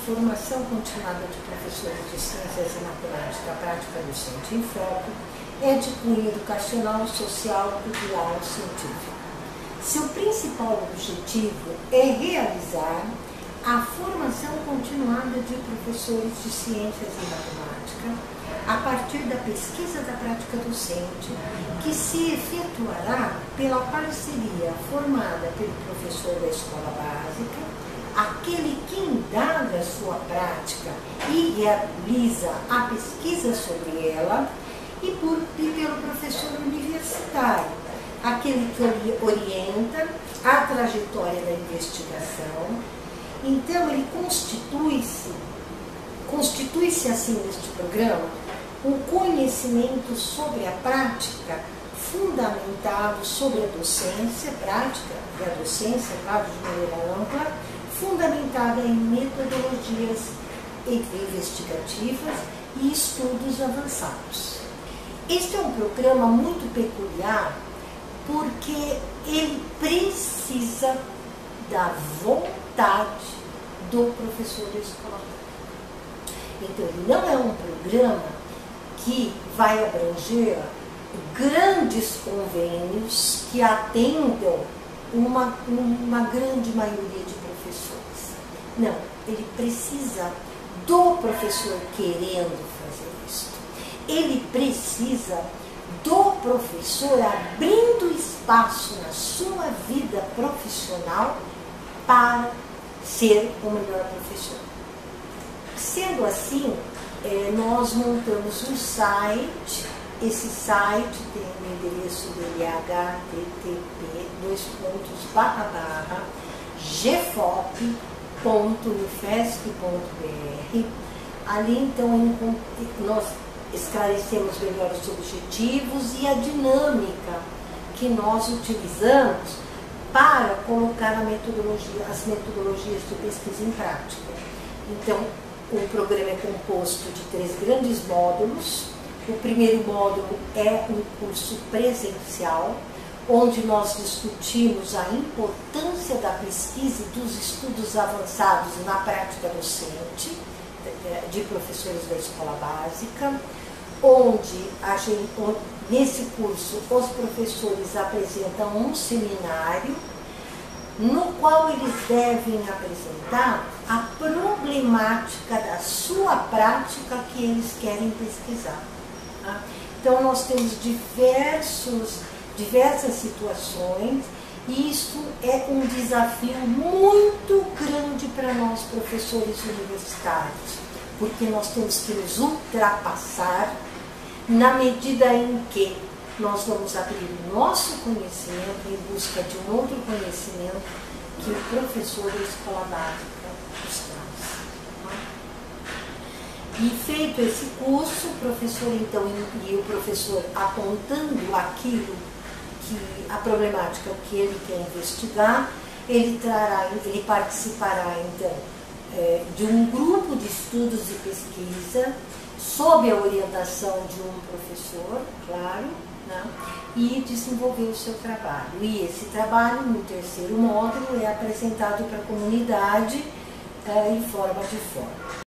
Formação Continuada de Professores de Ciências e Matemática, Prática Docente em Foco, é de cunho educacional, social, cultural e científico. Seu principal objetivo é realizar a formação continuada de professores de ciências e matemática a partir da pesquisa da prática docente, que se efetuará pela parceria formada pelo professor da escola básica, aquele que indaga a sua prática e realiza a pesquisa sobre ela, e pelo professor universitário, aquele que orienta a trajetória da investigação. Então, ele constitui-se assim neste programa um conhecimento sobre a prática fundamentado sobre a docência, prática e a docência, claro, de maneira ampla, fundamentada em metodologias investigativas e estudos avançados. Este é um programa muito peculiar porque ele precisa da vontade do professor da escola. Então, ele não é um programa que vai abranger grandes convênios que atendam uma grande maioria de professores. Não, ele precisa do professor querendo fazer isso. Ele precisa do professor abrindo espaço na sua vida profissional para ser o melhor professor. Sendo assim, nós montamos um site. Esse site tem o endereço dele http://gfop.unifesp.br. Ali, então, nós esclarecemos melhor os objetivos e a dinâmica que nós utilizamos para colocar as metodologias de pesquisa em prática. Então, o programa é composto de 3 grandes módulos. O primeiro módulo é um curso presencial, onde nós discutimos a importância da pesquisa e dos estudos avançados na prática docente de professores da escola básica, onde nesse curso os professores apresentam um seminário no qual eles devem apresentar a problemática da sua prática que eles querem pesquisar. Tá? Então, nós temos diversas situações, e isso é um desafio muito grande para nós, professores universitários, porque nós temos que nos ultrapassar na medida em que nós vamos abrir o nosso conhecimento em busca de um outro conhecimento que o professor da escola básica nos traz. E feito esse curso, o professor então, e o professor apontando a problemática que ele quer investigar, ele participará então de um grupo de estudos e pesquisa sob a orientação de um professor, claro, né? E desenvolver o seu trabalho. E esse trabalho, no terceiro módulo, é apresentado para a comunidade em forma de fórum.